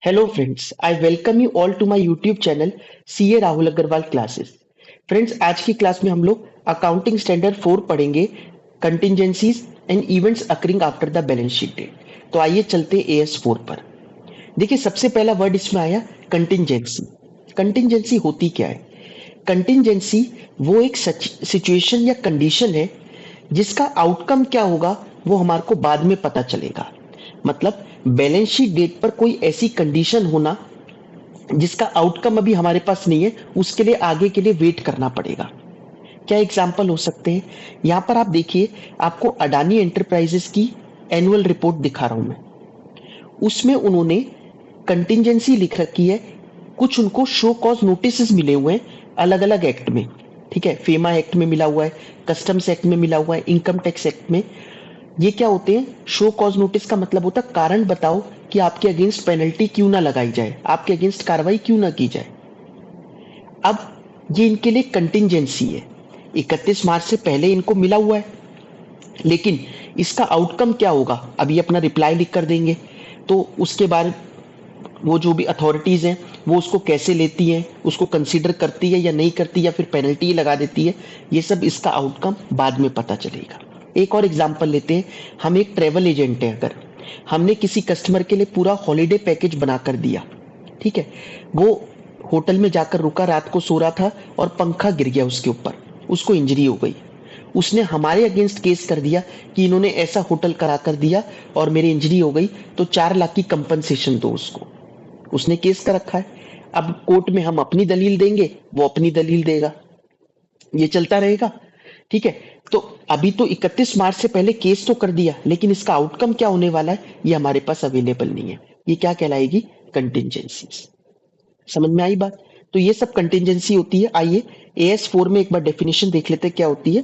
Hello friends, I welcome you all to my YouTube channel CA Rahul Agarwal classes. Friends, आज की class में हम लोग अकाउंटिंग स्टैंडर्ड 4 पढ़ेंगे, contingencies and events occurring after the balance sheet date. तो आइए चलते AS 4 पर। देखिए, सबसे पहला वर्ड इसमें आया कंटिजेंसी। कंटिजेंसी होती क्या है? कंटिजेंसी वो एक सिचुएशन या कंडीशन है जिसका आउटकम क्या होगा वो हमारे को बाद में पता चलेगा। मतलब बैलेंस शीट डेट पर कोई ऐसी कंडीशन होना जिसका आउटकम अभी हमारे पास नहीं है, उसके लिए आगे के लिए वेट करना पड़ेगा। क्या एग्जाम्पल हो सकते हैं? यहां पर आप देखिए, आपको अडानी एंटरप्राइजेस की एनुअल रिपोर्ट दिखा रहा हूं मैं। उसमें उन्होंने कंटिजेंसी लिख रखी है। कुछ उनको शो कॉज नोटिस मिले हुए हैं अलग अलग एक्ट में। ठीक है, फेमा एक्ट में मिला हुआ है, कस्टम्स एक्ट में मिला हुआ है, इनकम टैक्स एक्ट में। ये क्या होते हैं? शो कॉज नोटिस का मतलब होता है कारण बताओ कि आपके अगेंस्ट पेनल्टी क्यों ना लगाई जाए, आपके अगेंस्ट कार्रवाई क्यों ना की जाए। अब ये इनके लिए कंटिजेंसी है। 31 मार्च से पहले इनको मिला हुआ है, लेकिन इसका आउटकम क्या होगा अभी अपना रिप्लाई लिख कर देंगे। तो उसके बाद वो जो भी अथॉरिटीज हैं वो उसको कैसे लेती हैं, उसको कंसीडर करती है या नहीं करती, या फिर पेनल्टी लगा देती है, ये सब इसका आउटकम बाद में पता चलेगा। एक और एग्जांपल लेते हैं। हम एक ट्रेवल एजेंट है, अगर हमने किसी कस्टमर के लिए पूरा हॉलीडे पैकेज बनाकर दिया, ठीक है, वो होटल में जाकर रुका, रात को सो रहा था और पंखा गिर गया उसके ऊपर, उसको इंजरी हो गई। उसने हमारे अगेंस्ट केस कर दिया कि इन्होंने ऐसा होटल करा कर दिया और मेरी इंजरी हो गई, तो 4 लाख की कंपनसेशन दो उसको। उसने केस कर रखा है। अब कोर्ट में हम अपनी दलील देंगे, वो अपनी दलील देगा, ये चलता रहेगा। ठीक है। तो अभी तो 31 मार्च से पहले केस तो कर दिया, लेकिन इसका आउटकम क्या होने वाला है ये हमारे पास अवेलेबल नहीं है। ये क्या कहलाएगी? कंटिजेंसी। समझ में आई बात? तो ये सब कंटिजेंसी होती है। आइए AS 4 में एक बार डेफिनेशन देख लेते हैं क्या होती है।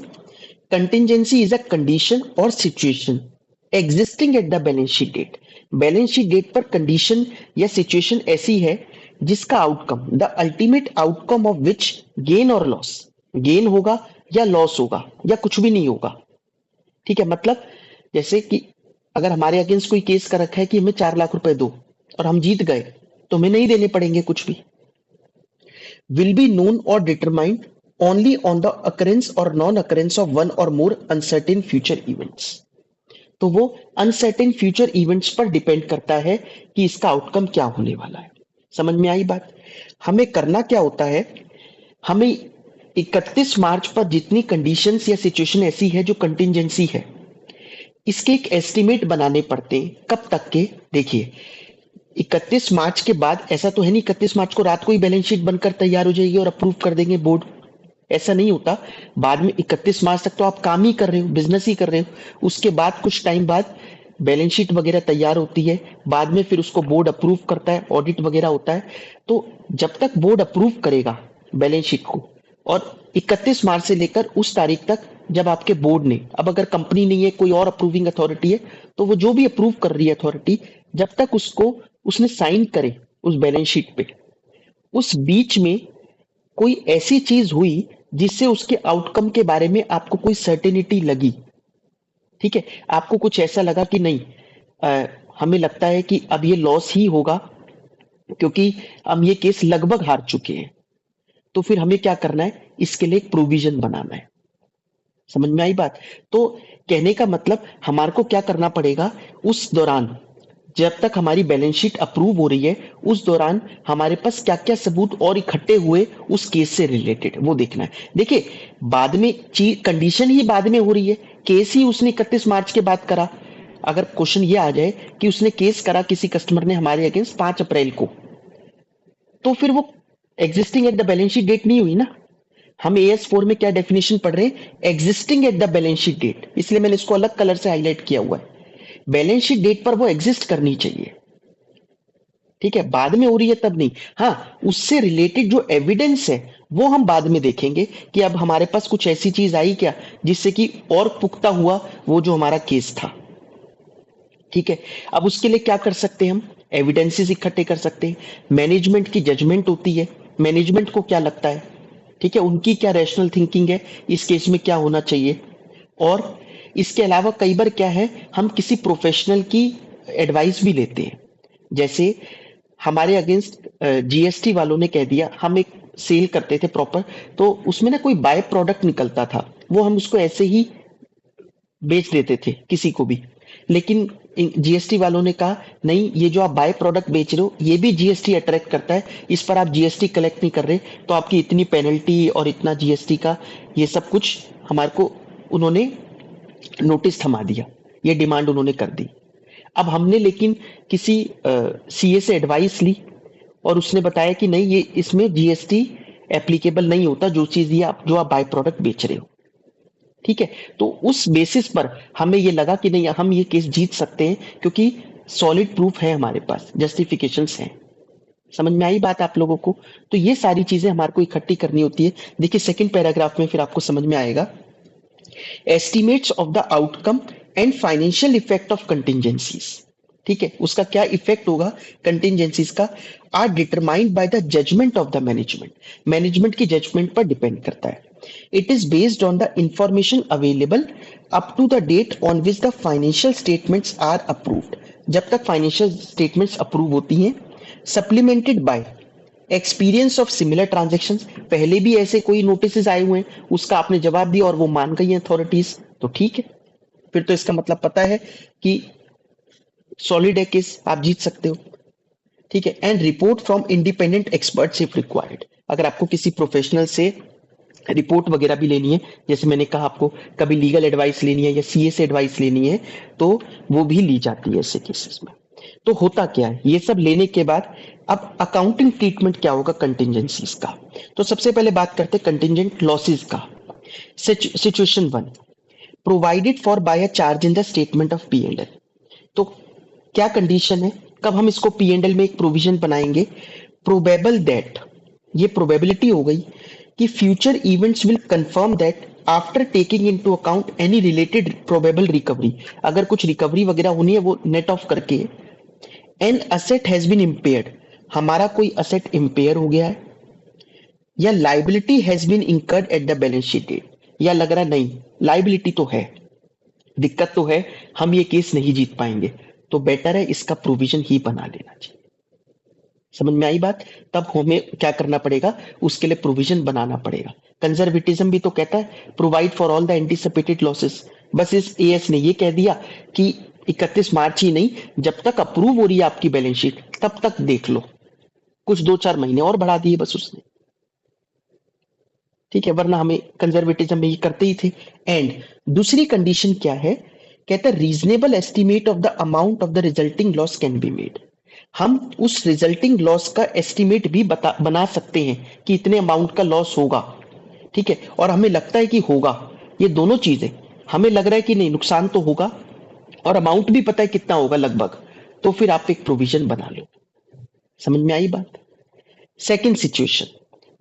Contingency is a condition or situation existing at the balance sheet date. Balance sheet date पर कंडीशन या सिचुएशन ऐसी है जिसका outcome, the ultimate outcome of which gain or loss, gain होगा या लॉस होगा या कुछ भी नहीं होगा। ठीक है, मतलब जैसे कि अगर हमारे अगेंस्ट कोई केस कर रखा है कि हमें 4 लाख रुपए दो और हम जीत गए, तो हमें नहीं देने पड़ेंगे कुछ भी। will be known or determined only on the occurrence or non-occurrence of one or more uncertain future events। तो वो अनसर्टेन फ्यूचर इवेंट्स पर डिपेंड करता है कि इसका आउटकम क्या होने वाला है। समझ में आई बात? हमें करना क्या होता है, हमें 31 मार्च पर जितनी कंडीशंस या सिचुएशन ऐसी है जो कंटिजेंसी है, इसके एक एस्टिमेट बनाने पड़ते हैं। कब तक के? देखिए, 31 मार्च के बाद ऐसा तो है नहीं 31 मार्च को रात को ही बैलेंस शीट बनकर तैयार हो जाएगी और अप्रूव कर देंगे बोर्ड। ऐसा नहीं होता। बाद में 31 मार्च तक तो आप काम ही कर रहे हो, बिजनेस ही कर रहे हो। उसके बाद कुछ टाइम बाद बैलेंस शीट वगैरह तैयार होती है, बाद में फिर उसको बोर्ड अप्रूव करता है, ऑडिट वगैरह होता है। तो जब तक बोर्ड अप्रूव करेगा बैलेंस शीट को, और 31 मार्च से लेकर उस तारीख तक जब आपके बोर्ड ने, अब अगर कंपनी नहीं है कोई और अप्रूविंग अथॉरिटी है, तो वो जो भी अप्रूव कर रही है अथॉरिटी, जब तक उसको उसने साइन करे उस बैलेंस शीट पे, उस बीच में कोई ऐसी चीज हुई जिससे उसके आउटकम के बारे में आपको कोई सर्टेनिटी लगी। ठीक है, आपको कुछ ऐसा लगा कि नहीं, हमें लगता है कि अब ये लॉस ही होगा क्योंकि हम ये केस लगभग हार चुके हैं, तो फिर हमें क्या करना है, इसके लिए एक प्रोविजन बनाना है। समझ में आई बात? तो कहने का मतलब हमारे को क्या करना पड़ेगा, उस दौरान जब तक हमारी बैलेंस शीट अप्रूव हो रही है, उस दौरान हमारे पास क्या क्या सबूत और इकट्ठे हुए उस केस से रिलेटेड, वो देखना है। देखिए, बाद में चीज कंडीशन ही बाद में हो रही है, केस ही उसने 31 मार्च के बाद करा। अगर क्वेश्चन ये आ जाए कि उसने केस करा किसी कस्टमर ने हमारे अगेंस्ट 5 अप्रैल को, तो फिर वो existing at the balance sheet date नहीं हुई ना। हम AS 4 में क्या डेफिनेशन पढ़ रहे हैं? Existing at the balance sheet date, इसलिए मैंने इसको अलग कलर से हाईलाइट किया हुआ है। बैलेंस शीट डेट पर वो एग्जिस्ट करनी चाहिए। ठीक है, बाद में हो रही है तब नहीं। हाँ, उससे रिलेटेड जो एविडेंस है वो हम बाद में देखेंगे कि अब हमारे पास कुछ ऐसी चीज आई क्या जिससे कि और पुख्ता हुआ वो जो हमारा केस था। ठीक है, अब उसके लिए क्या कर सकते हैं हम? एविडेंसेस इकट्ठे कर सकते हैं। मैनेजमेंट की जजमेंट होती है, मैनेजमेंट को क्या लगता है, ठीक है, उनकी क्या रैशनल थिंकिंग है, इस केस में क्या होना चाहिए। और इसके अलावा कई बार क्या है, हम किसी प्रोफेशनल की एडवाइस भी लेते हैं। जैसे हमारे अगेंस्ट जीएसटी वालों ने कह दिया, हम एक सेल करते थे प्रॉपर, तो उसमें ना कोई बाय प्रोडक्ट निकलता था, वो हम उसको ऐसे ही बेच देते थे किसी को भी। लेकिन जीएसटी वालों ने कहा नहीं, ये जो आप बाय प्रोडक्ट बेच रहे हो ये भी जीएसटी अट्रैक्ट करता है, इस पर आप जीएसटी कलेक्ट नहीं कर रहे, तो आपकी इतनी पेनल्टी और इतना जीएसटी का ये सब कुछ हमारे को उन्होंने नोटिस थमा दिया, ये डिमांड उन्होंने कर दी। अब हमने लेकिन किसी सीए से एडवाइस ली और उसने बताया कि नहीं, ये इसमें जीएसटी एप्लीकेबल नहीं होता, जो चीज ये आप जो आप बाय प्रोडक्ट बेच रहे हो। ठीक है, तो उस बेसिस पर हमें ये लगा कि नहीं, हम ये केस जीत सकते हैं क्योंकि सॉलिड प्रूफ है हमारे पास, जस्टिफिकेशंस हैं। समझ में आई बात आप लोगों को? तो ये सारी चीजें हमारे को इकट्ठी करनी होती है। देखिए सेकंड पैराग्राफ में फिर आपको समझ में आएगा, estimates of the outcome and financial effect of contingencies. ठीक है, उसका क्या इफेक्ट होगा कंटिजेंसीज का, are determined by the judgement of the management, management की जजमेंट पर डिपेंड करता है। It is based on the information available up to the date on which the financial statements are approved, जब तक financial statements approve होती हैं, supplemented by experience of similar transactions, पहले भी ऐसे कोई नोटिस आए हुए हैं, उसका आपने जवाब दिया और वो मान गई अथॉरिटीज, तो ठीक है, फिर तो इसका मतलब पता है कि सॉलिड है केस, आप जीत सकते हो। ठीक है, and report from independent experts if required, अगर आपको किसी प्रोफेशनल से रिपोर्ट वगैरह भी लेनी है, जैसे मैंने कहा आपको कभी लीगल एडवाइस लेनी है या सीए से एडवाइस लेनी है, तो वो भी ली जाती है ऐसे केसेस में। तो होता क्या है, ये सब लेने के बाद अब अकाउंटिंग ट्रीटमेंट क्या होगा कंटिजेंसीज का। तो सबसे पहले बात करते हैं कंटिजेंट लॉसेस का। Situation 1, provided for by a charge in the statement of P and L. तो क्या कंडीशन है, कब हम इसको पी एंड एल में एक प्रोविजन बनाएंगे, प्रोबेबल दैट, ये प्रोबेबिलिटी हो गई कि future events will confirm that after taking into account any related probable recovery, अगर कुछ रिकवरी वगैरह होनी है वो नेट ऑफ करके, an asset has been impaired, हमारा कोई असेट इम्पेयर हो गया है, या liability has been incurred at the balance sheet date, या लग रहा नहीं लाइबिलिटी तो है, दिक्कत तो है, हम ये केस नहीं जीत पाएंगे, तो बेटर है इसका प्रोविजन ही बना लेना चाहिए। समझ में आई बात? तब हमें क्या करना पड़ेगा, उसके लिए प्रोविजन बनाना पड़ेगा। कंजर्वेटिज्म भी तो कहता है provide for all the anticipated losses, बस इस एएस ने ये कह दिया कि 31 मार्च ही नहीं, जब तक अप्रूव हो रही है आपकी बैलेंस शीट तब तक देख लो, कुछ 2-4 महीने और बढ़ा दिए बस उसने। ठीक है, वरना हमें कंजर्वेटिज्म में ये करते ही थे। एंड दूसरी कंडीशन क्या है, कहता है reasonable estimate of the amount of the resulting loss can be made, हम उस रिजल्टिंग लॉस का एस्टिमेट भी बना सकते हैं कि इतने अमाउंट का लॉस होगा। ठीक है, और हमें लगता है कि होगा, ये दोनों चीजें, हमें लग रहा है कि नहीं नुकसान तो होगा और अमाउंट भी पता है कितना होगा लगभग, तो फिर आप एक प्रोविजन बना लो। समझ में आई बात? सेकंड सिचुएशन,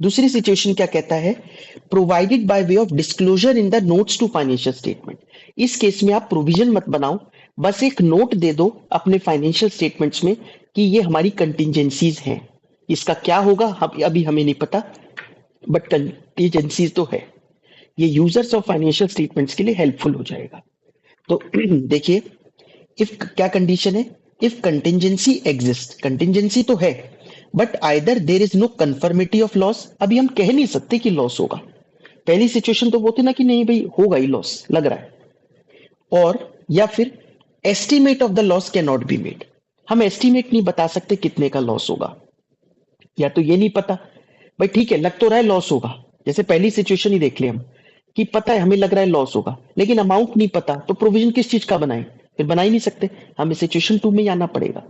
दूसरी सिचुएशन क्या कहता है, provided by way of disclosure in the notes to financial statement. इस केस में आप प्रोविजन मत बनाओ, बस एक नोट दे दो अपने फाइनेंशियल स्टेटमेंट्स में कि ये हमारी कंटिजेंसीज हैं, इसका क्या होगा अभी हमें नहीं पता, बट कंटिजेंसीज तो है। ये यूजर्स ऑफ फाइनेंशियल स्टेटमेंट्स के लिए हेल्पफुल हो जाएगा। तो देखिए, इफ क्या कंडीशन है, इफ कंटिजेंसी एग्जिस्ट, कंटिजेंसी तो है but either there is no conformity of loss, अभी हम कह नहीं सकते कि लॉस होगा। पहली सिचुएशन तो वो थी ना कि नहीं भाई होगा ही लॉस लग रहा है, और या फिर estimate of the loss can not be made, हम एस्टिमेट नहीं बता सकते कितने का लॉस होगा, या तो ये नहीं पता भाई, ठीक है लग तो रहा है लॉस होगा, जैसे पहली सिचुएशन ही देख ले हम कि पता है हमें लग रहा है लॉस होगा लेकिन अमाउंट नहीं पता, तो प्रोविजन किस चीज का बनाए, फिर बना ही नहीं सकते, हमें सिचुएशन 2 में ही आना पड़ेगा।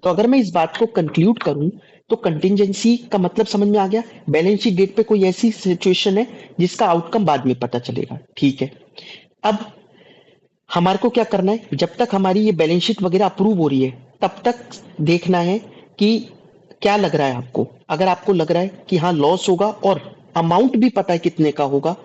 तो अगर मैं इस बात को कंक्लूड करूं तो कंटिजेंसी का मतलब समझ में आ गया, बैलेंस शीट डेट पे कोई ऐसी सिचुएशन है जिसका आउटकम बाद में पता चलेगा। ठीक है, अब हमारे को क्या करना है, जब तक हमारी ये बैलेंस शीट वगैरह अप्रूव हो रही है तब तक देखना है कि क्या लग रहा है आपको, अगर आपको लग रहा है कि हाँ लॉस होगा और अमाउंट भी पता है कितने का होगा,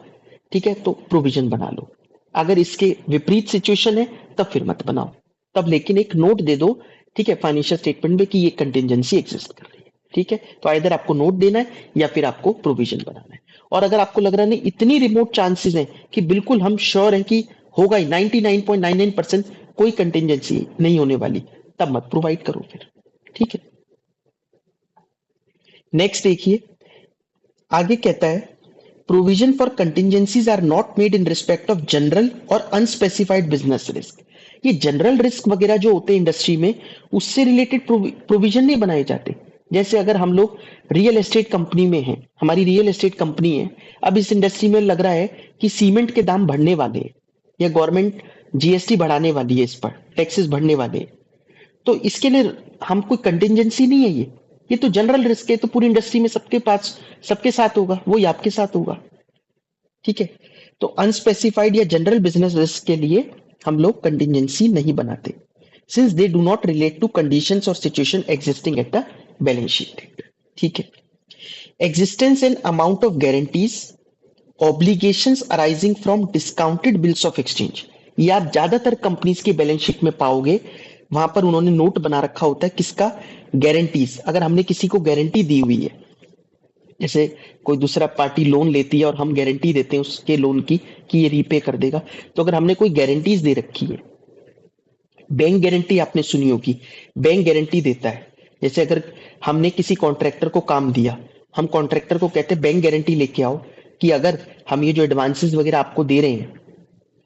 ठीक है, तो प्रोविजन बना लो। अगर इसके विपरीत सिचुएशन है तब फिर मत बनाओ, तब लेकिन एक नोट दे दो, ठीक है, फाइनेंशियल स्टेटमेंट में कि ये कंटिजेंसी एग्जिस्ट कर रही है। ठीक है, तो आइदर आपको नोट देना है या फिर आपको प्रोविजन बनाना है। और अगर आपको लग रहा है नहीं इतनी रिमोट चांसेस हैं कि बिल्कुल हम श्योर हैं कि होगा ही 99.99% कोई कंटिजेंसी नहीं होने वाली, तब मत प्रोवाइड करो फिर। ठीक है, नेक्स्ट देखिए, आगे कहता है provision for contingencies are not made in respect of general और अनस्पेसिफाइड बिजनेस रिस्क। ये जनरल रिस्क वगैरह जो होते हैं इंडस्ट्री में, उससे रिलेटेड प्रोविजन नहीं बनाए जाते। जैसे अगर हम लोग रियल एस्टेट कंपनी में हैं, हमारी रियल एस्टेट कंपनी है, अब इस इंडस्ट्री में लग रहा है कि सीमेंट के दाम बढ़ने वाले हैं या गवर्नमेंट जीएसटी बढ़ाने वाली है, इस पर टैक्सेस बढ़ने वाले हैं, तो इसके लिए हम कोई कंटिजेंसी नहीं है ये तो जनरल रिस्क है, तो पूरी इंडस्ट्री में सबके पास सबके साथ होगा, वो ही आपके साथ होगा। ठीक है, तो अनस्पेसिफाइड या जनरल बिजनेस रिस्क के लिए हम लोग कंटिजेंसी नहीं बनाते, since they do not relate to conditions और situation existing at the balance sheet. ठीक है, existence and amount of guarantees, obligations arising from discounted bills of exchange, ये आप ज्यादातर कंपनीज की बैलेंस शीट में पाओगे। वहां पर उन्होंने नोट बना रखा होता है किसका, गारंटीज। अगर हमने किसी को गारंटी दी हुई है, जैसे कोई दूसरा पार्टी लोन लेती है और हम गारंटी देते हैं उसके लोन की कि ये रीपे कर देगा, तो अगर हमने कोई गारंटीज दे रखी है, बैंक गारंटी आपने सुनी होगी, बैंक गारंटी देता है। जैसे अगर हमने किसी कॉन्ट्रैक्टर को काम दिया, हम कॉन्ट्रैक्टर को कहते हैं बैंक गारंटी लेके आओ कि अगर हम ये जो एडवांसेस वगैरह आपको दे रहे हैं,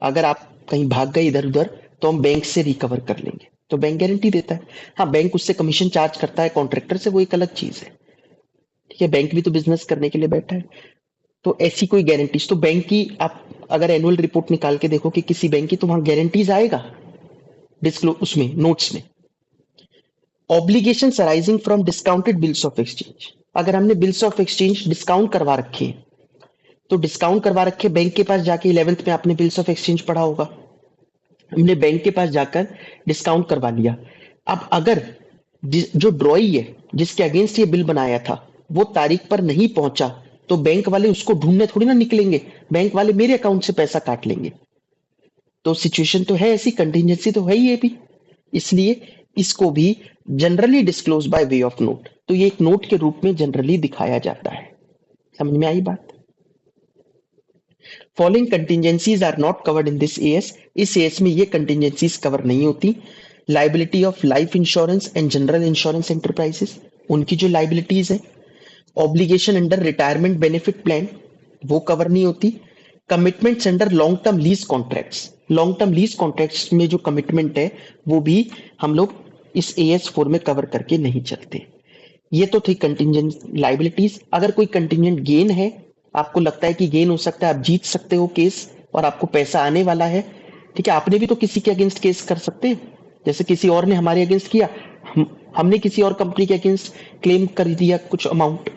अगर आप कहीं भाग गए इधर उधर, तो हम बैंक से रिकवर कर लेंगे, तो बैंक गारंटी देता है। हाँ, बैंक उससे कमीशन चार्ज करता है कॉन्ट्रैक्टर से, वो एक अलग चीज है। ठीक है, बैंक भी तो बिजनेस करने के लिए बैठा है। तो ऐसी कोई गारंटीज, तो बैंक की आप अगर एनुअल रिपोर्ट निकाल के देखो कि किसी बैंक की, तो वहां गारंटीज आएगा डिस्क्लोज उसमें, नोट्स में। Obligation arising from discounted bills of exchange, अगर हमने बिल्स ऑफ एक्सचेंज डिस्काउंट करवा रखे हैं, तो डिस्काउंट करवा रखे बैंक के पास जाके 11th में आपने बिल्स ऑफ एक्सचेंज पढ़ा होगा, हमने बैंक के पास जाकर डिस्काउंट करवा लिया। अब अगर जो ड्रॉई है जिसके अगेंस्ट ये बिल बनाया था, वो तारीख पर नहीं पहुंचा, तो बैंक वाले उसको ढूंढने थोड़ी ना निकलेंगे, बैंक वाले मेरे अकाउंट से पैसा काट लेंगे। तो सिचुएशन तो है ऐसी, कंटिजेंसी तो है ही ये भी, इसलिए इसको भी generally disclose bye way of note, तो ये एक नोट के रूप में जनरली दिखाया जाता है। समझ में आई बात? Following contingencies are not covered in this AS, इस एएस में ये कंटिजेंसीज कवर नहीं होती। Liability of life insurance and general insurance enterprises, उनकी जो लाइबिलिटीज है। Obligation under retirement benefit plan, वो कवर नहीं होती। Commitments under long term lease contracts, long term lease contracts में जो कमिटमेंट है, वो भी हम लोग इस एएस 4 में कवर करके नहीं चलते। ये तो थी कंटिजेंट लाइबिलिटीज। अगर कोई कंटिजेंट गेन है, आपको लगता है कि गेन हो सकता है, आप जीत सकते हो केस और आपको पैसा आने वाला है, ठीक है, आपने भी तो किसी के अगेंस्ट केस कर सकते हैं, जैसे किसी और ने हमारे अगेंस्ट किया, हमने किसी और कंपनी के अगेंस्ट क्लेम कर दिया कुछ अमाउंट,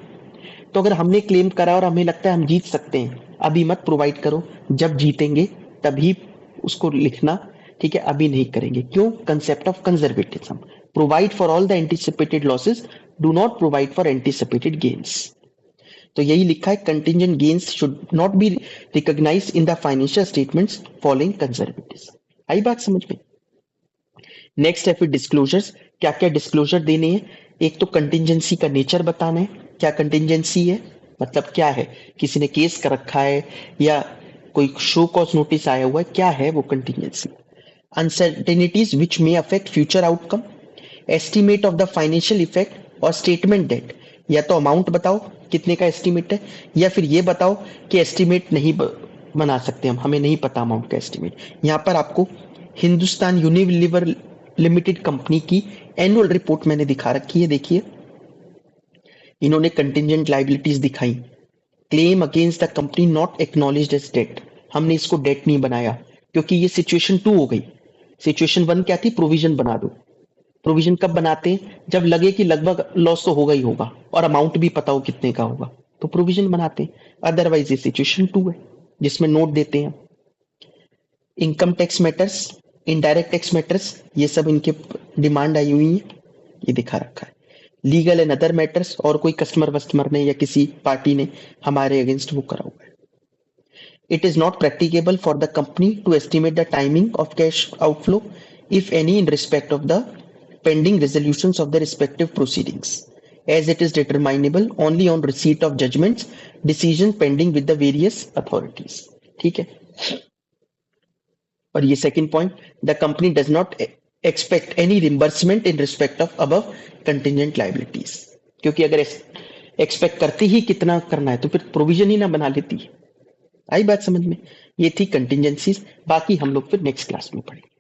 तो अगर हमने क्लेम करा और हमें लगता है हम जीत सकते हैं, अभी मत प्रोवाइड करो, जब जीतेंगे तभी उसको लिखना, ठीक है, अभी नहीं करेंगे। क्यों? Concept of conservatism, provide for all the anticipated losses, do not provide for anticipated gains. तो यही लिखा है, contingent gains should not be recognised in the financial statements following conservatism. आई बात समझ में? नेक्स्ट है फिर डिस्क्लोजर्स, क्या क्या डिस्क्लोजर देने हैं। एक तो कंटिजेंसी का नेचर बताना है, क्या कंटिजेंसी है, मतलब क्या है, किसी ने केस कर रखा है या कोई शो कॉज नोटिस आया हुआ है, क्या है वो contingency. Uncertainties which may affect future outcome, estimate of the financial effect और स्टेटमेंट डेट, या तो अमाउंट बताओ कितने का एस्टिमेट है, या फिर ये बताओ कि एस्टिमेट नहीं बना सकते हम, हमें नहीं पता अमाउंट का एस्टिमेट। यहाँ पर आपको हिंदुस्तान यूनिलीवर लिमिटेड कंपनी की एनुअल रिपोर्ट मैंने दिखा रखी है, देखिए इन्होंने कंटिजेंट लाइबिलिटीज दिखाई। Claim against the company not acknowledged as date, हमने इसको डेट नहीं बनाया क्योंकि ये सिचुएशन 2 हो गई। सिचुएशन 1 क्या थी? प्रोविजन बना दो। प्रोविजन कब बनाते हैं? जब लगे कि लगभग लॉस तो होगा ही होगा और अमाउंट भी पता हो कितने का होगा, तो प्रोविजन बनाते हैं। अदरवाइज ये सिचुएशन 2 है जिसमें नोट देते हैं। Income tax matters, indirect tax matters, ये सब इनके डिमांड आई हुई है, ये दिखा रखा है। लीगल एंड अदर मैटर्स, और कोई कस्टमर वस्टमर ने या किसी पार्टी ने हमारे अगेंस्ट वो करा हुआ है। It is not practicable for the company to estimate the timing of cash outflow if any in respect of the pending resolutions of the respective proceedings, as it is determinable only on receipt of judgments, decision pending with the various authorities। ठीक है, और ये second point, the company does not expect any reimbursement in respect of above contingent liabilities, क्योंकि अगर expect करती ही कितना करना है तो फिर प्रोविजन ही ना बना लेती है। आई बात समझ में? ये थी कंटिजेंसीज, बाकी हम लोग फिर नेक्स्ट क्लास में पढ़ेंगे।